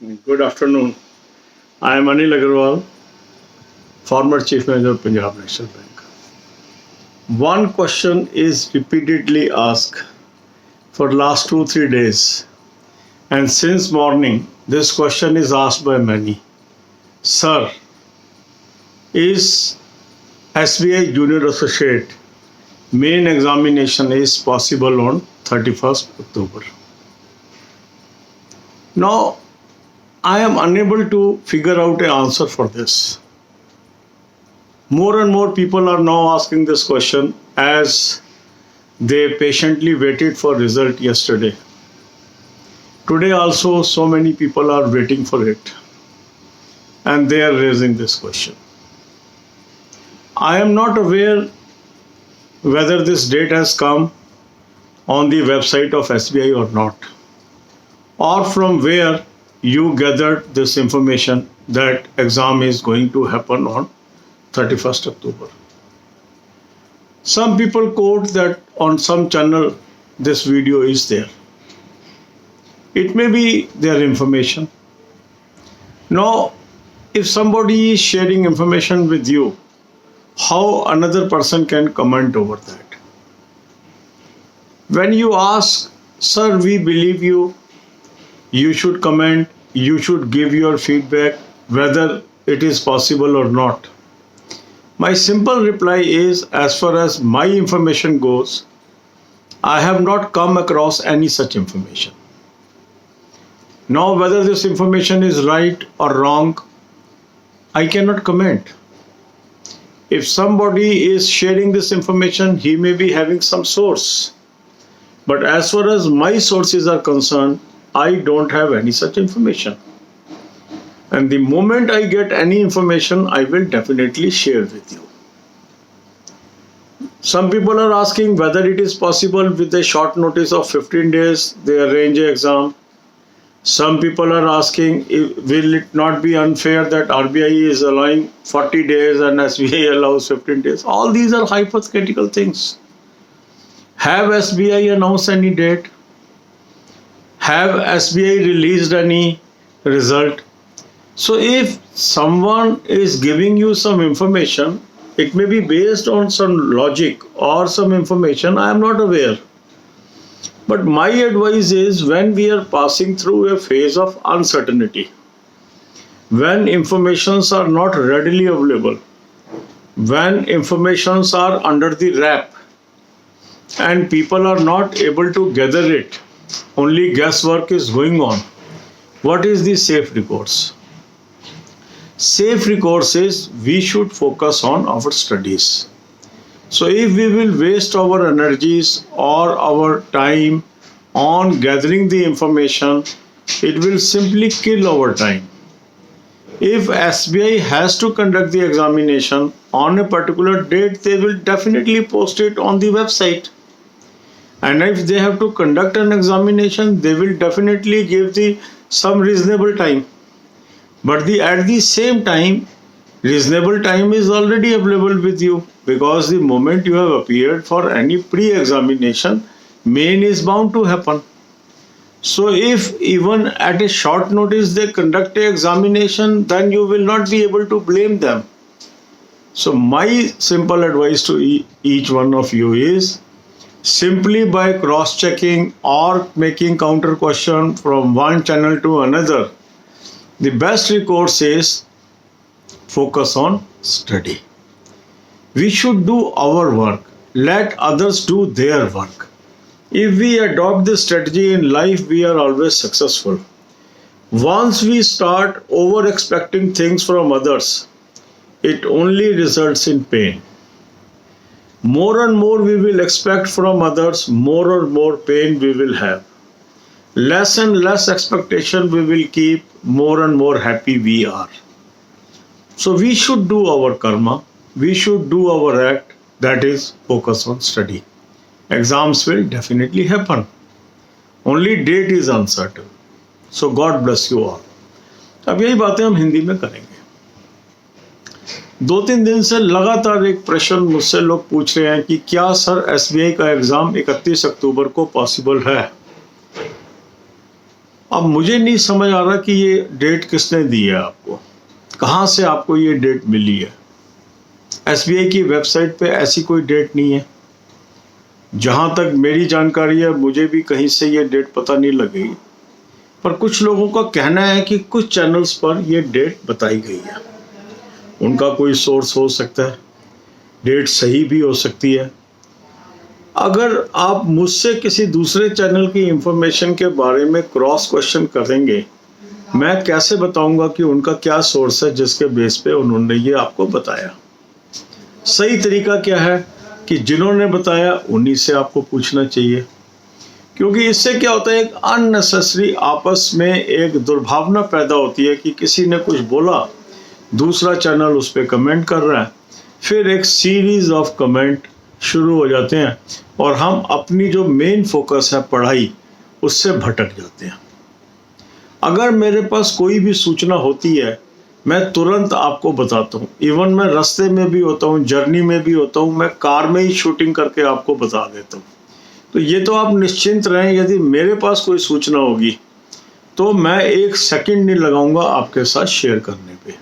Good afternoon. I am Anil Agarwal, former Chief Manager of Punjab National Bank. One question is repeatedly asked for last 2-3 days, and since morning, this question is asked by many. Sir, is SBI Junior Associate main examination is possible on 31st October? Now, I am unable to figure out an answer for this. More and more people are now asking this question as they patiently waited for result yesterday. Today also so many people are waiting for it and they are raising this question. I am not aware whether this date has come on the website of SBI or not, or from where you gathered this information that exam is going to happen on 31st October. Some people quote that on some channel this video is there. It may be their information. Now, if somebody is sharing information with you, how another person can comment over that? When you ask, sir, we believe you, you should comment, you should give your feedback whether it is possible or not. My simple reply is, as far as my information goes, I have not come across any such information. Now, whether this information is right or wrong, I cannot comment. If somebody is sharing this information, he may be having some source. But as far as my sources are concerned, I don't have any such information. And the moment I get any information, I will definitely share with you. Some people are asking whether it is possible with a short notice of 15 days, they arrange an exam. Some people are asking, will it not be unfair that RBI is allowing 40 days and SBI allows 15 days? All these are hypothetical things. Have SBI announced any date? Have SBI released any result? So if someone is giving you some information, it may be based on some logic or some information I am not aware. But my advice is, when we are passing through a phase of uncertainty, when informations are not readily available, when informations are under the wrap and people are not able to gather it, only guesswork is going on, what is the safe recourse? Safe recourse is we should focus on our studies. So if we will waste our energies or our time on gathering the information, it will simply kill our time. If SBI has to conduct the examination on a particular date, they will definitely post it on the website. And if they have to conduct an examination, they will definitely give some reasonable time. But at the same time, reasonable time is already available with you, because the moment you have appeared for any pre-examination, main is bound to happen. So if even at a short notice they conduct an examination, then you will not be able to blame them. So my simple advice to each one of you is, simply by cross-checking or making counter question from one channel to another, the best recourse is focus on study. We should do our work. Let others do their work. If we adopt this strategy in life, we are always successful. Once we start over-expecting things from others, it only results in pain. More and more we will expect from others, more and more pain we will have. Less and less expectation we will keep, more and more happy we are. So we should do our karma, we should do our act, that is focus on study. Exams will definitely happen. Only date is uncertain. So God bless you all. अब यही बातें हम हिंदी में करेंगे. 2-3 दिन से लगातार एक प्रश्न मुझसे लोग पूछ रहे हैं कि क्या सर SBI का एग्जाम 31 अक्टूबर को पॉसिबल है? अब मुझे नहीं समझ आ रहा कि ये डेट किसने दी है आपको, कहाँ से आपको ये डेट मिली है। एसबीआई की वेबसाइट पे ऐसी कोई डेट नहीं है। जहाँ तक मेरी जानकारी है, मुझे भी कहीं से ये डेट पता नहीं लगी, पर कुछ लोगों का कहना है कि कुछ चैनल्स पर ये डेट बताई गई है। उनका कोई सोर्स हो सकता है, डेट सही भी हो सकती है। अगर आप मुझसे किसी दूसरे चैनल की इंफॉर्मेशन के बारे में क्रॉस क्वेश्चन करेंगे, मैं कैसे बताऊंगा कि उनका क्या सोर्स है जिसके बेस पे उन्होंने ये आपको बताया। सही तरीका क्या है कि जिन्होंने बताया उन्हीं से आपको पूछना चाहिए, क्योंकि इससे क्या होता है, एक अननेसेसरी आपस में एक दुर्भावना पैदा होती है कि किसी ने कुछ बोला, दूसरा चैनल उस पर कमेंट कर रहा है, फिर एक सीरीज ऑफ कमेंट शुरू हो जाते हैं और हम अपनी जो मेन फोकस है पढ़ाई, उससे भटक जाते हैं। अगर मेरे पास कोई भी सूचना होती है, मैं तुरंत आपको बताता हूँ। इवन मैं रास्ते में भी होता हूँ, जर्नी में भी होता हूँ, मैं कार में ही शूटिंग करके आपको बता देता हूँ। तो ये तो आप निश्चिंत रहें, यदि मेरे पास कोई सूचना होगी तो मैं एक सेकंड नहीं लगाऊंगा आपके साथ शेयर करने पे।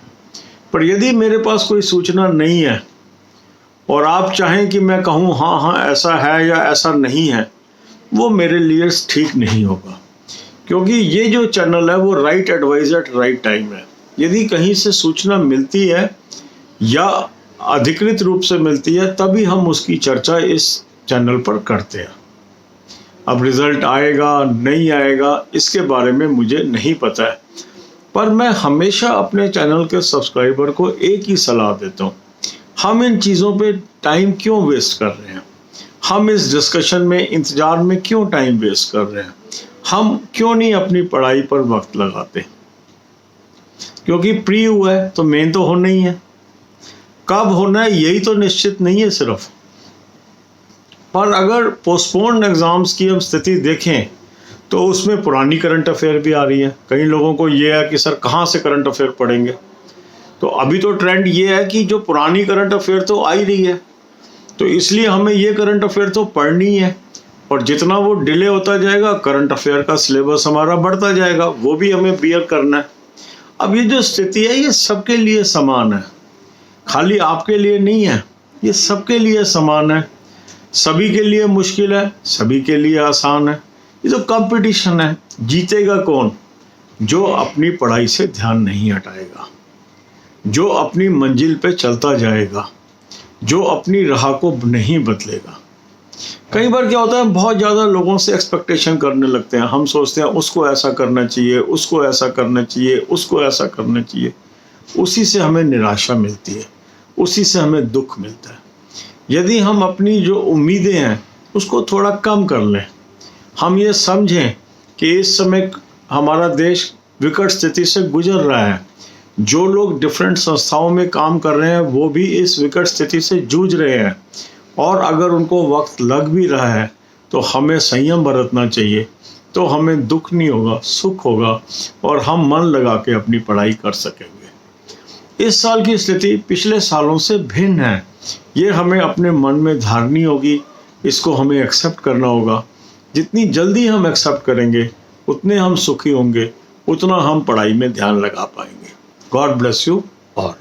पर यदि मेरे पास कोई सूचना नहीं है और आप चाहें कि मैं कहूँ हाँ हाँ ऐसा है या ऐसा नहीं है, वो मेरे लिए ठीक नहीं होगा। क्योंकि ये जो चैनल है वो right advice eight right time है। यदि कहीं से सूचना मिलती है या अधिकृत रूप से मिलती है, तभी हम उसकी चर्चा इस चैनल पर करते हैं। अब रिजल्ट आएगा नहीं आएगा इसके बारे में मुझे नहीं पता है, पर मैं हमेशा अपने चैनल के सब्सक्राइबर को एक ही सलाह देता हूँ, हम इन चीज़ों पे टाइम क्यों वेस्ट कर रहे हैं, हम इस डिस्कशन में इंतजार में क्यों टाइम वेस्ट कर रहे हैं, हम क्यों नहीं अपनी पढ़ाई पर वक्त लगाते। क्योंकि प्री हुआ है तो मेन तो होना ही है, कब होना है यही तो निश्चित नहीं है सिर्फ। पर अगर पोस्टपोन्ड एग्जाम्स की हम स्थिति देखें तो उसमें पुरानी करंट अफेयर भी आ रही है। कई लोगों को ये है कि सर कहाँ से करंट अफेयर पढ़ेंगे, तो अभी तो ट्रेंड ये है कि जो पुरानी करंट अफेयर तो आ ही रही है, तो इसलिए हमें ये करंट अफेयर तो पढ़नी है, और जितना वो डिले होता जाएगा करंट अफेयर का सिलेबस हमारा बढ़ता जाएगा, वो भी हमें बियर करना है। अब ये जो स्थिति है ये सबके लिए समान है, खाली आपके लिए नहीं है, ये सबके लिए समान है। सभी के लिए मुश्किल है, सभी के लिए आसान है। ये तो कंपटीशन है, जीतेगा कौन? जो अपनी पढ़ाई से ध्यान नहीं हटाएगा, जो अपनी मंजिल पे चलता जाएगा, जो अपनी राह को नहीं बदलेगा। कई बार क्या होता है, बहुत ज़्यादा लोगों से एक्सपेक्टेशन करने लगते हैं। हम सोचते हैं उसको ऐसा करना चाहिए, उसको ऐसा करना चाहिए, उसको ऐसा करना चाहिए। उसी से हमें निराशा मिलती है, उसी से हमें दुख मिलता है। यदि हम अपनी जो उम्मीदें हैं उसको थोड़ा कम कर लें, हम ये समझें कि इस समय हमारा देश विकट स्थिति से गुजर रहा है, जो लोग डिफरेंट संस्थाओं में काम कर रहे हैं वो भी इस विकट स्थिति से जूझ रहे हैं, और अगर उनको वक्त लग भी रहा है तो हमें संयम बरतना चाहिए, तो हमें दुख नहीं होगा, सुख होगा, और हम मन लगा के अपनी पढ़ाई कर सकेंगे। इस साल की स्थिति पिछले सालों से भिन्न है, ये हमें अपने मन में धारनी होगी, इसको हमें एक्सेप्ट करना होगा। जितनी जल्दी हम एक्सेप्ट करेंगे उतने हम सुखी होंगे, उतना हम पढ़ाई में ध्यान लगा पाएंगे। God bless you all.